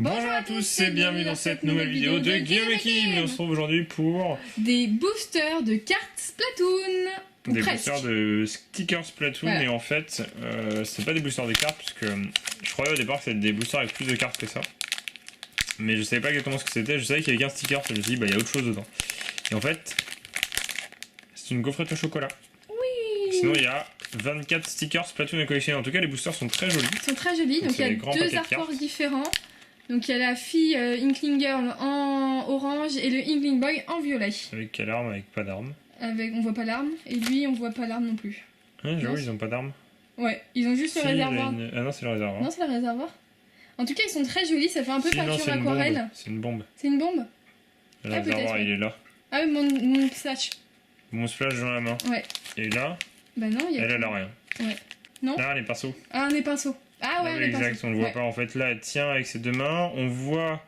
Bonjour à tous et bienvenue dans cette nouvelle vidéo de Guillaume et Kim. On se retrouve aujourd'hui pour des boosters de cartes Splatoon. des boosters de stickers Splatoon, voilà. Et en fait c'est pas des boosters de cartes parce que je croyais au départ que c'était des boosters avec plus de cartes que ça. Mais je savais pas exactement ce que c'était, je savais qu'il y avait qu'un sticker, je me suis dit bah il y a autre chose dedans. Et en fait c'est une gaufrette au chocolat. Oui. Sinon il y a 24 stickers Splatoon à collectionner. En tout cas les boosters sont très jolis. Ils sont très jolis, donc il y a deux artworks différents. Donc il y a la fille Inkling Girl en orange et le Inkling Boy en violet. Avec quelle arme? Avec pas d'arme. On voit pas l'arme, et lui on voit pas l'arme non plus. Ouais, j'avoue ils ont pas d'arme. Ouais, ils ont juste le réservoir. Ah non c'est le réservoir. Non c'est le réservoir. En tout cas ils sont très jolis, ça fait un peu peinture aquarelle. C'est une bombe. C'est une bombe? Le réservoir il est là. Ah oui, mon splash. Mon splash dans la main. Ouais. Et là, bah non, elle a rien. Ouais. Non. Là les pinceaux. Ah les pinceaux. Ah ouais, les pinceaux. Exact, on le voit pas en fait. Là elle tient avec ses deux mains. On voit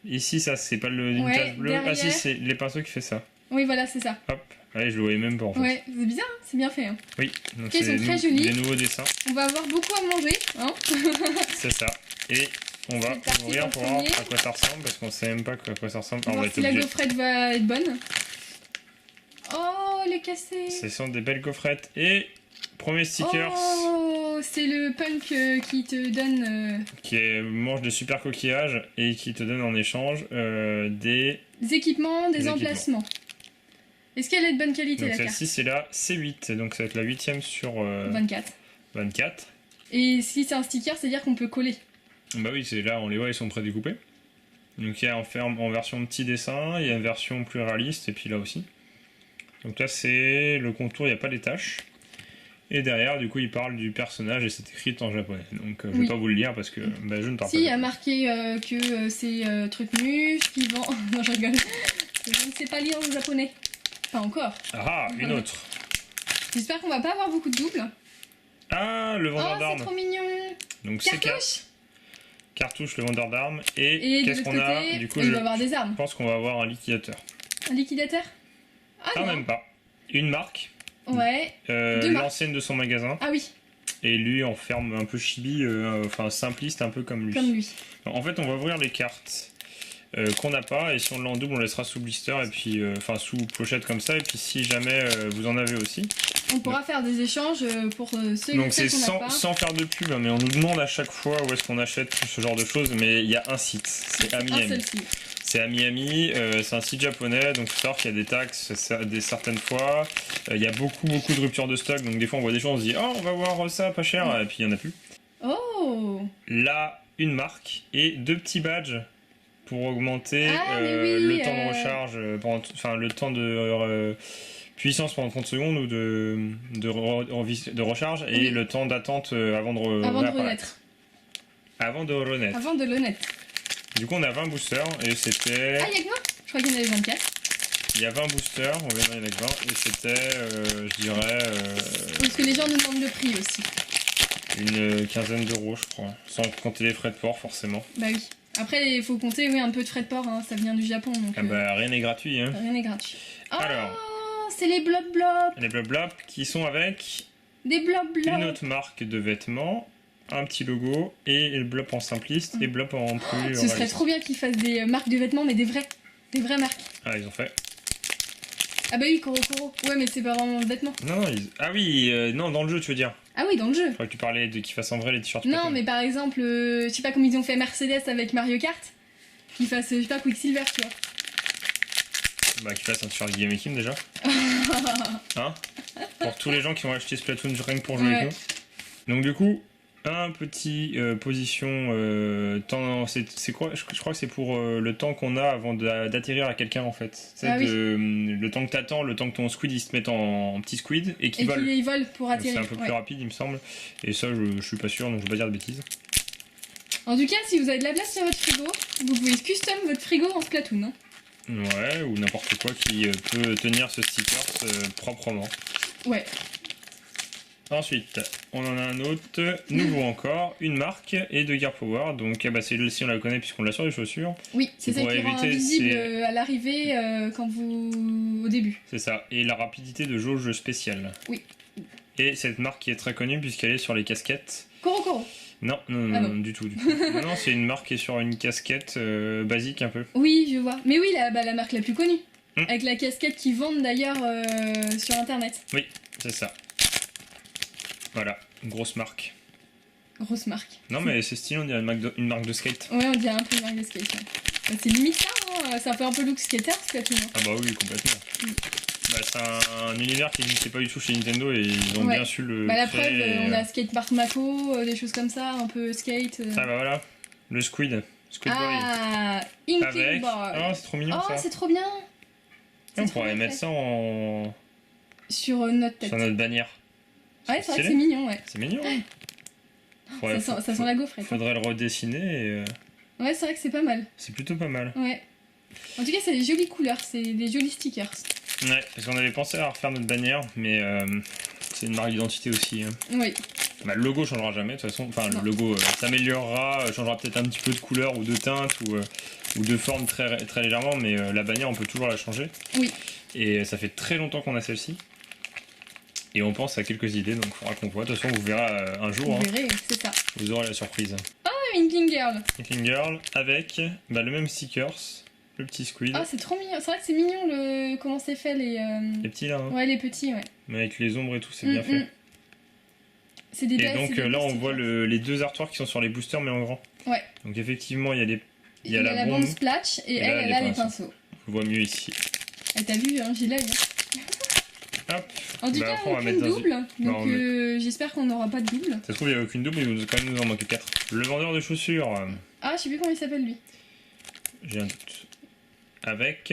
ici, ça c'est pas une tache bleue. Derrière. Ah si, c'est les pinceaux qui fait ça. Oui voilà, c'est ça. Hop. Allez, je le voyais même pas en fait. Ouais, c'est bizarre, hein, c'est bien fait. Hein. Oui, donc okay, c'est des nouveaux dessins. On va avoir beaucoup à manger, hein. C'est ça. Et on va ouvrir pour voir à quoi ça ressemble, parce qu'on sait même pas à quoi ça ressemble. On va voir si la gaufrette va être bonne. Oh, elle est cassée. Ce sont des belles gaufrettes. Et premier sticker. Oh, c'est le punk qui te donne... Qui mange de super coquillages et qui te donne en échange des équipements, des emplacements. Est-ce qu'elle est de bonne qualité donc la carte? Celle-ci c'est la C8, donc ça va être la 8ème sur 24. 24. Et si c'est un sticker, c'est-à-dire qu'on peut coller. Bah oui, c'est là, on les voit, ils sont prédécoupés. Donc il y a en version petit dessin, il y a une version plus réaliste, et puis là aussi. Donc là c'est le contour, il n'y a pas les taches. Et derrière, du coup, il parle du personnage et c'est écrit en japonais. Donc je vais pas vous le lire parce que bah, je ne parle pas. Si, il y a marqué que c'est Trucmuche qui vend... non, je rigole. Je ne sais pas lire en japonais. Pas encore. Ah, une autre. J'espère qu'on va pas avoir beaucoup de doubles. Ah, le vendeur d'armes. C'est trop mignon. Donc c'est Cartouche, le vendeur d'armes. Et qu'est-ce qu'on a? Du coup, il va avoir des armes. Je pense qu'on va avoir un liquidateur. Un liquidateur? Ah, même pas. Une marque. Ouais. L'ancienne de son magasin. Ah oui. Et lui en ferme un peu chibi, enfin simpliste, un peu comme lui. Comme lui. En fait, on va ouvrir les cartes qu'on n'a pas, et si on l'a en double, on laissera sous blister, et puis enfin sous pochette comme ça, et puis si jamais vous en avez aussi. On pourra faire des échanges pour ceux donc c'est qu'on n'a pas. sans faire de pub, mais on nous demande à chaque fois où est-ce qu'on achète ce genre de choses, mais il y a un site, c'est AmiAmi. C'est AmiAmi, c'est un site japonais, donc il faut savoir qu'il y a des taxes certaines fois, il y a beaucoup de ruptures de stock, donc des fois on voit des choses, on se dit oh on va voir ça pas cher, et puis il n'y en a plus. Oh. Là, une marque et deux petits badges pour augmenter le temps de recharge, le temps de puissance pendant 30 secondes ou de recharge, et le temps d'attente avant de renaître. Avant de renaître. Du coup on a 20 boosters et c'était... Ah, il y a que moi? Je crois qu'il y en avait 24. Il y a 20 boosters, on verra, il y en a que 20, et c'était, je dirais... Parce que les gens nous demandent le prix aussi. Une quinzaine d'euros je crois, sans compter les frais de port forcément. Bah oui. Après il faut compter un peu de frais de port, hein. Ça vient du Japon. Donc, ah bah rien n'est gratuit. Hein. Rien n'est gratuit. Oh, alors, c'est les blob-blob. Les blob-blob qui sont avec... Des blob-blob. Une autre marque de vêtements, un petit logo, et le blob en simpliste et blob en plus... Ce serait trop bien qu'ils fassent des marques de vêtements, mais des vraies marques. Ah, ils ont fait. Ah bah oui, Koro. Ouais, mais c'est pas vraiment le vêtement. Non, ah oui, non, dans le jeu, tu veux dire. Ah oui, dans le jeu. Je crois que tu parlais de qu'ils fassent en vrai les t-shirts. Non, mais par exemple, je sais pas comme ils ont fait Mercedes avec Mario Kart, qu'ils fassent, je sais pas, Quicksilver, tu vois. Bah, qu'ils fassent un t-shirt Guillaume et Kim déjà. Hein? Pour tous les gens qui ont acheté Splatoon rien que pour jouer avec nous. Donc, du coup, un petit position temps, c'est quoi? Je crois que c'est pour le temps qu'on a avant d'atterrir à quelqu'un en fait. Le temps que t'attends, le temps que ton squid il se mette en petit squid et qu'il vole. Il vole pour atterrir. C'est un peu plus rapide il me semble. Et ça je suis pas sûr donc je vais pas dire de bêtises. En tout cas si vous avez de la place sur votre frigo, vous pouvez custom votre frigo en Splatoon. Hein. Ouais, ou n'importe quoi qui peut tenir ce sticker proprement. Ouais. Ensuite, on en a un autre, nouveau encore, une marque et de Gear Power. Donc bah, celle-ci on la connaît puisqu'on l'a sur les chaussures. Oui, c'est celle qui rend invisible à l'arrivée au début. C'est ça, et la rapidité de jauge spéciale. Oui. Et cette marque qui est très connue puisqu'elle est sur les casquettes. Koro. Non, non, Ah non, bon. du tout. Non, non, c'est une marque qui est sur une casquette basique un peu. Oui, je vois. Mais oui, la marque la plus connue. Mm. Avec la casquette qu'ils vendent d'ailleurs sur internet. Oui, c'est ça. Voilà, une grosse marque. Grosse marque. Non, mais c'est stylé, on dirait une marque de skate. Ouais, on dirait un peu une marque de skate. Ouais. Bah, c'est limite ça, hein. Ça fait un peu look skater, Splatoon. Hein. Ah bah oui, complètement. Mm. Bah, c'est un univers qui n'existait pas du tout chez Nintendo et ils ont Ouais. bien su le Bah, la créer. preuve, on a Skate Park Mako, des choses comme ça, un peu skate. Ah bah voilà, le Squid. Squid Boy. Ah, Inkling Avec. Boy. Oh, c'est trop mignon Oh, ça. c'est trop bien. On C'est trop pourrait bien mettre fait. ça en... Sur notre tête. sur notre bannière. Ouais, c'est vrai que stylé. c'est mignon, ouais. C'est mignon. Hein. Faudrait- Ça sent la gaufrette. Hein. Faudrait le redessiner et Ouais, c'est vrai que c'est pas mal. c'est plutôt pas mal. Ouais. En tout cas, c'est des jolies couleurs, c'est des jolis stickers. Ouais, parce qu'on avait pensé à refaire notre bannière, mais c'est une marque d'identité aussi. Hein. Oui. Bah, le logo changera jamais, de toute façon. Enfin, Non. le logo s'améliorera, changera peut-être un petit peu de couleur ou de teinte ou de forme très, très légèrement, mais la bannière, on peut toujours la changer. Oui. Et ça fait très longtemps qu'on a celle-ci. Et on pense à quelques idées, donc il faudra qu'on voit. De toute façon, vous verrez un jour, Vous hein, verrez, c'est ça. vous aurez la surprise. Ah, Inkling Girl. Inkling Girl avec bah, le même stickers, le petit squid. Ah, c'est trop mignon. C'est vrai que c'est mignon le comment c'est fait les. Les petits là, hein. Ouais, les petits, ouais. Mais avec les ombres et tout, c'est bien fait. C'est des Et belles- donc c'est des là, beaux on voit stickers. les deux artworks qui sont sur les boosters, mais en grand. Ouais. Donc effectivement, il y a les. Il y a la bombe splash et là, elle les a les pinceaux. pinceaux. On voit mieux ici. Et t'as vu, hein, j'ai l'œil. Hein. Hop. En tout Bah, cas, après, on va aucune mettre dans double. Bah, Donc on met- j'espère qu'on n'aura pas de double. Ça se trouve, il n'y a aucune double, il va quand même nous en manquer 4. Le vendeur de chaussures, Ah, je sais plus comment il s'appelle lui. j'ai un doute. Avec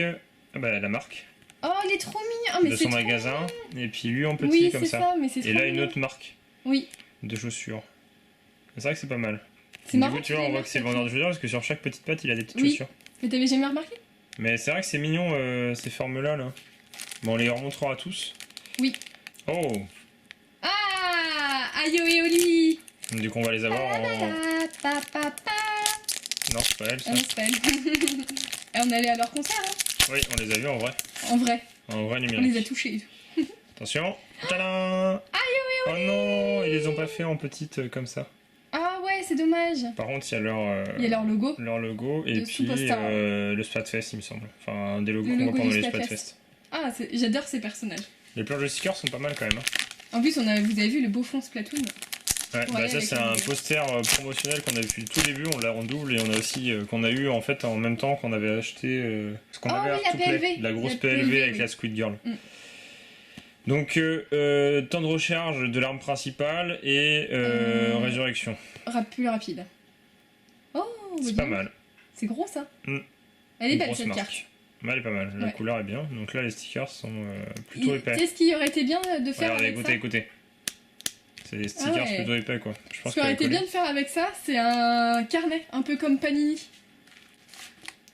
la marque Oh, il est trop mignon. Ah, mais de c'est son trop magasin. Et puis lui en petit Oui, comme c'est ça. ça, mais c'est Et trop là, une mignon. autre marque Oui. de chaussures. C'est vrai que c'est pas mal. C'est Du marrant. coup, tu vois, on voit que c'est le vendeur de chaussures parce que sur chaque petite patte, il a des petites Oui. chaussures. Mais t'avais jamais remarqué? Mais c'est vrai que c'est mignon ces formes-là. Là. Bon, on les remontrera à tous. Oui. Oh! Ah, Ayo et Oli. Du coup, on va les avoir en. Non, c'est pas elle ça. Ah non, c'est pas elle. Et on est allé à leur concert, hein. Oui, on les a vus en vrai. En vrai. En vrai On numérique. les a touchés. Attention. Tadam! Oh non, ils les ont pas fait en petite comme ça. Ah ouais, c'est dommage. Par contre, il y a leur, Il y a leur logo. leur logo et De puis Superstar. le Splatfest, il me semble. Enfin, un des logos Le qu'on voit logo pendant du les Splatfest. Splatfest. Ah, j'adore ces personnages. Les planches de stickers sont pas mal quand même. Hein. En plus, vous avez vu le beau fond Splatoon. Ouais, Ouais, bah ça avec c'est le un logo. poster promotionnel qu'on a vu depuis le tout début, on l'a en double et on a aussi qu'on a eu en fait en même temps qu'on avait acheté ce qu'on Oh avait oui, la tout play, PLV. la grosse La PLV PLV, avec oui. la Squid Girl. Mm. Donc temps de recharge de l'arme principale et résurrection. Plus rapide. Oh, C'est bah pas dis donc. mal. C'est gros ça. Mm. Elle est Une belle grosse cette marque. carte. Ouais, elle est pas mal, la Ouais. couleur est bien. Donc là les stickers sont plutôt Tu épais. sais ce qui aurait été bien de faire Regardez, avec écoutez, ça écoutez. C'est des stickers ouais. plutôt épais quoi. Je pense Ce qui aurait qu'elle été est bien de faire avec ça, c'est un carnet, un peu comme Panini.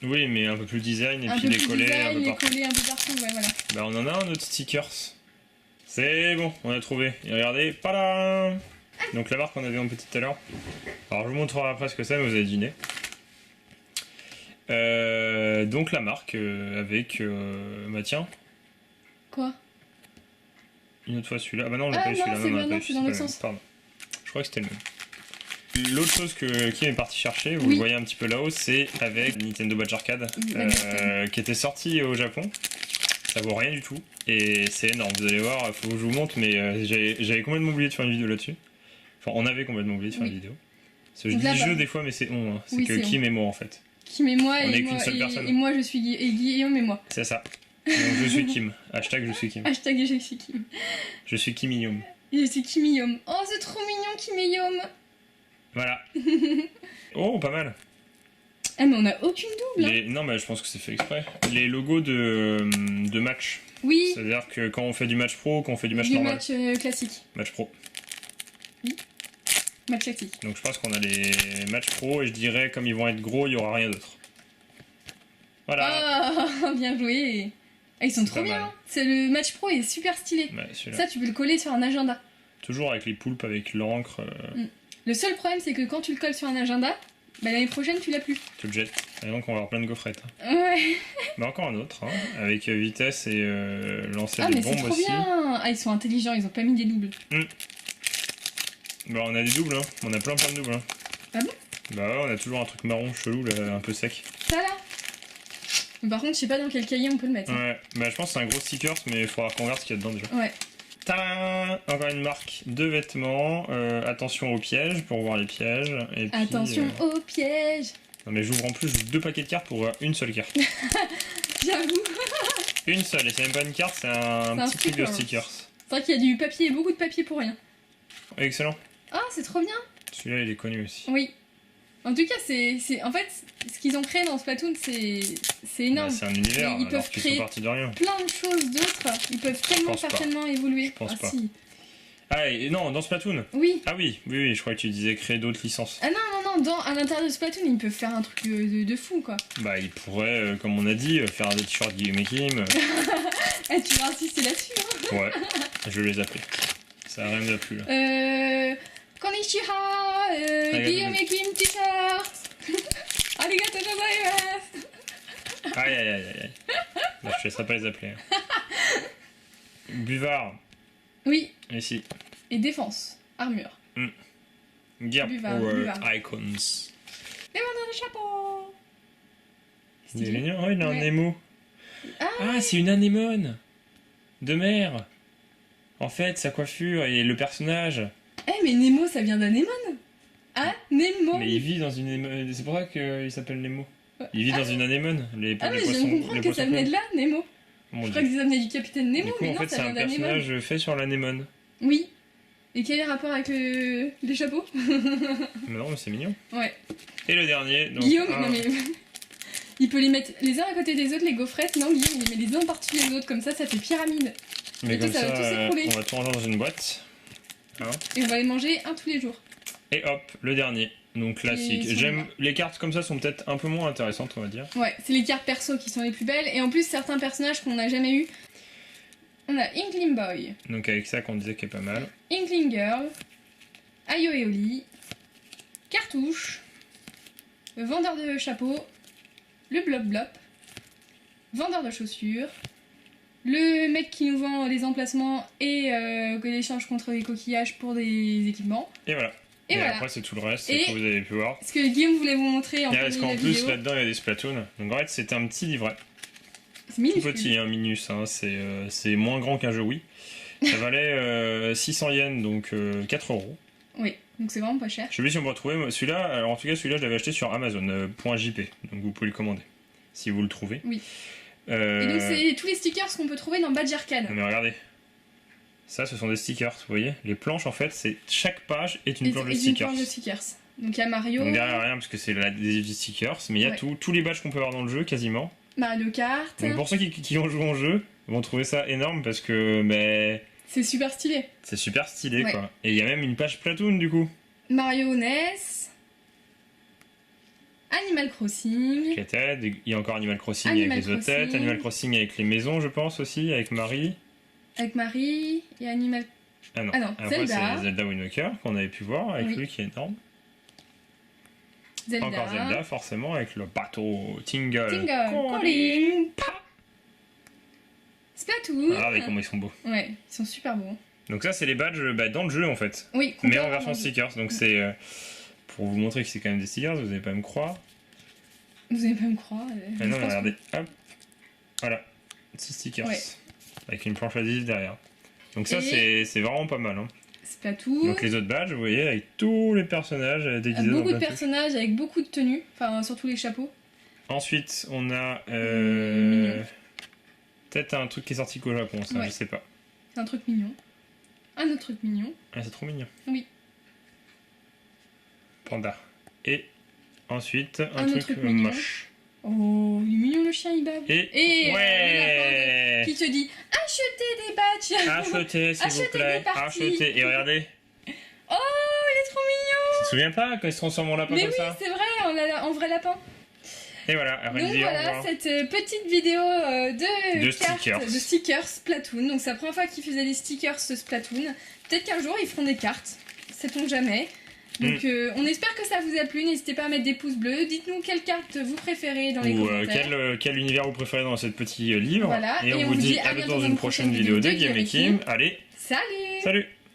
Oui, mais un peu plus design et Un puis peu les plus coller un design, peu les partout. coller un peu partout, ouais, voilà. Bah on en a un autre stickers. C'est bon, on a trouvé. Et regardez, padam! Donc la marque qu'on avait en petit tout à l'heure. Alors je vous montrerai après ce que c'est, mais vous allez deviner. Donc la marque avec... bah tiens, Quoi? une autre fois celui-là. Ah bah non, on l'a Ah pas eu non, celui-là. c'est Non, bien, on l'a non, pas eu, c'est dans pas l'autre le même. sens. Pardon. Je crois que c'était le même. L'autre chose que Kim est parti chercher, vous Oui. le voyez un petit peu là-haut, c'est avec Nintendo Batch Arcade, qui était sorti au Japon. Ça vaut rien du tout. Et c'est énorme, vous allez voir, il faut que je vous montre, mais j'avais complètement oublié de faire une vidéo là-dessus. Enfin, on avait complètement oublié de faire Oui. une vidéo. Parce que je Donc là, dis bah- jeu des fois, mais c'est on. Hein. C'est Oui, que c'est Kim et moi en fait. Kim et moi, On et, est moi qu'une seule personne. et moi je suis Guillaume et moi. C'est ça. Donc je suis Kim. Hashtag je suis Kim. Hashtag je suis Kim. Je suis Kim Inyum. Et je suis Kim Guillaume. Oh, c'est trop mignon Kim et Guillaume. Voilà. Oh, pas mal. Eh, mais on a aucune double. Hein. Non, mais je pense que c'est fait exprès. Les logos de match. Oui, C'est-à-dire que quand on fait du match pro, quand on fait du match du normal. match classique. Match pro. Match classique. Donc je pense qu'on a les matchs pro et je dirais comme ils vont être gros, il y aura rien d'autre. Voilà. Ah, bien joué. Ah, ils sont C'est trop pas bien. mal. C'est le match pro est super stylé. Ouais, celui-là. Ça, tu peux le coller sur un agenda. Toujours avec les poulpes, avec l'encre, Le seul problème, c'est que quand tu le colles sur un agenda, bah, l'année prochaine, tu l'as plus. tu le jettes. Et donc on va avoir plein de gaufrettes. Ouais. Mais encore un autre, hein, avec vitesse et lancer Ah, des mais c'est bombes trop aussi. bien. Ah, ils sont intelligents, ils ont pas mis des doubles. Bah on a des doubles, hein. On a plein de doubles. Hein. Ah bon? Bah ouais, on a toujours un truc marron chelou, là, un peu sec. Ça là. Par contre, je sais pas dans quel cahier on peut le mettre. Ouais, bah je pense que c'est un gros sticker, mais il faudra qu'on regarde ce qu'il y a dedans déjà. Ouais. Tadam! Encore une marque de vêtements. Attention aux pièges pour voir les pièges. Et puis, attention aux pièges. Non mais j'ouvre en plus 2 paquets de cartes pour une seule carte. J'avoue. Une seule, et c'est même pas une carte, c'est un petit truc de stickers. C'est vrai qu'il y a du papier, beaucoup de papier pour rien. Excellent. Ah, c'est trop bien. Celui-là, il est connu aussi. Oui. En tout cas, en fait, ce qu'ils ont créé dans Splatoon, c'est énorme. Bah, c'est un univers, ils peuvent créer de rien. plein de choses d'autres. Ils peuvent tellement évoluer. Je pense pas. Si. Ah, et non, dans Splatoon. Oui. Ah oui, je crois que tu disais créer d'autres licences. Ah non, à l'intérieur de Splatoon, ils peuvent faire un truc de fou, quoi. Bah, ils pourraient, comme on a dit, faire des t-shirts Guillaume Kim. Tu vas insister là-dessus, hein. Ouais, je vais les appeler. Ça a rien de plus, là. Konnichiwa, Guillaume Kim t-shirt. Arigato gozaimasu. Aïe. Bah, je te laisserai pas les appeler. Buvard. Oui. Ici. Et défense, armure. Gear Power Buvard. Icons. Les vendeurs de chapeau. Il est mignon, il a un Ouais. Nemo. Ah, c'est une anémone de mer. En fait, sa coiffure et le personnage. Mais Nemo, ça vient d'anémone. Ah, Nemo. Mais il vit dans une anémone. C'est pour ça qu'il s'appelle Nemo. Il vit dans une anémone. Les mais je poissons. viens de comprendre que ça venait de là, Nemo. Mon Je Dieu. crois que ça venait du capitaine Nemo, Du coup, mais en non, fait, ça c'est vient un d'anémone. personnage fait sur l'anémone. Oui. Et quel est le rapport avec les chapeaux? Mais non, mais c'est mignon. Ouais. Et le dernier. Donc, Guillaume, non mais... Il peut les mettre les uns à côté des autres, les gaufrettes. Non, Guillaume, il les met les uns par-dessus les autres, comme ça fait pyramide. Mais Et comme tout, ça va tout s'écrouler. on va tout ranger dans une boîte. Hein. Et on va les manger un tous les jours. Et hop, le dernier. Donc classique. ils sont J'aime bien. les cartes comme ça sont peut-être un peu moins intéressantes, on va dire. Ouais, c'est les cartes perso qui sont les plus belles. Et en plus, certains personnages qu'on n'a jamais eu. On a Inkling Boy, Donc avec ça qu'on disait qu'il est pas mal. Inkling Girl, Ayo et Oli, Cartouche, le vendeur de chapeaux, le Blop Blop, vendeur de chaussures, le mec qui nous vend les emplacements et que l'échange contre les coquillages pour des équipements. Et voilà. Et voilà. Après c'est tout le reste, c'est Et- ce que vous avez pu voir. Ce que Guillaume voulait vous montrer en Et premier parce de qu'en la plus vidéo. là-dedans il y a des Splatoon. Donc en fait c'est un petit livret. C'est Tout minuscule. petit, hein, minus. Hein. C'est moins grand qu'un jeu Wii. Ça valait 600 yens, donc 4 €. Oui, donc c'est vraiment pas cher. Je sais plus si on peut retrouver. Celui-là, alors en tout cas celui-là je l'avais acheté sur Amazon.jp. Donc vous pouvez le commander. Si vous le trouvez. Oui. Et donc c'est tous les stickers qu'on peut trouver dans Badge Arcade. Non mais regardez. Ça, ce sont des stickers, vous voyez. Les planches, en fait, c'est chaque page est une planche de Et une stickers. planche de stickers. Donc il y a Mario, Donc derrière rien, parce que c'est des stickers, mais il y a Ouais. tous les badges qu'on peut avoir dans le jeu, quasiment. Mario Kart. Donc pour ceux qui ont joué au jeu, vont trouver ça énorme parce que C'est super stylé. c'est super stylé, Ouais. quoi. Et il y a même une page Splatoon, du coup. Mario NES. Animal Crossing. Les têtes, il y a encore Animal Crossing Animal avec les autres têtes, Crossing. Animal Crossing avec les maisons, je pense, aussi, avec Marie. Avec Marie. Et Animal... Ah non, Ah non, après Zelda. c'est Zelda Wind Waker qu'on avait pu voir, avec Oui. lui qui est énorme. Zelda. Encore Zelda, forcément, avec le bateau Tingle. Tingle. Calling. Splatoon. Regardez comment ils sont beaux. Ouais, ils sont super beaux. Donc ça, c'est les badges dans le jeu, en fait. Oui, Mais complètement en version vendu. stickers. Donc c'est pour vous montrer que c'est quand même des stickers, vous n'allez pas me croire. Vous allez pas me croire. Ah non, je mais pense regardez. Hop. Voilà. 6 stickers. Ouais. Avec une planche adhésive derrière. Donc ça, Et- c'est vraiment pas mal. Hein. que Splatoon. Donc les autres badges, vous voyez, avec tous les personnages déguisés dans Beaucoup de plein trucs. personnages avec beaucoup de tenues. Enfin, surtout les chapeaux. Ensuite, on a Mignon. peut-être un truc qui est sorti qu'au Japon, ça, Ouais. je sais pas. C'est un truc mignon. Un autre truc mignon. Ah, c'est trop mignon. Oui. Panda. Et ensuite, Un un autre truc truc mignon. moche. Oh, il est mignon le chien, il bave. Et, ouais. Qui te dit achetez des badges. Achetez, s'il vous Achetez plaît. des parties. Achetez. Et regardez. Oh, il est trop mignon. Tu te souviens pas quand il se transforme en lapin Mais comme oui, ça? c'est vrai, en vrai lapin. Et voilà, après Donc au voilà, revoir. cette petite vidéo de cartes, stickers. de stickers Splatoon. Donc c'est la première fois qu'ils faisaient des stickers Splatoon. Peut-être qu'un jour ils feront des cartes, sait-on jamais. Donc on espère que ça vous a plu. N'hésitez pas à mettre des pouces bleus. Dites-nous quelle carte vous préférez dans les Ou commentaires. quel univers vous préférez dans ce petit livre. Voilà, Et on vous dit à bientôt dans une prochaine vidéo de Game et Kim. Allez, Salut. salut!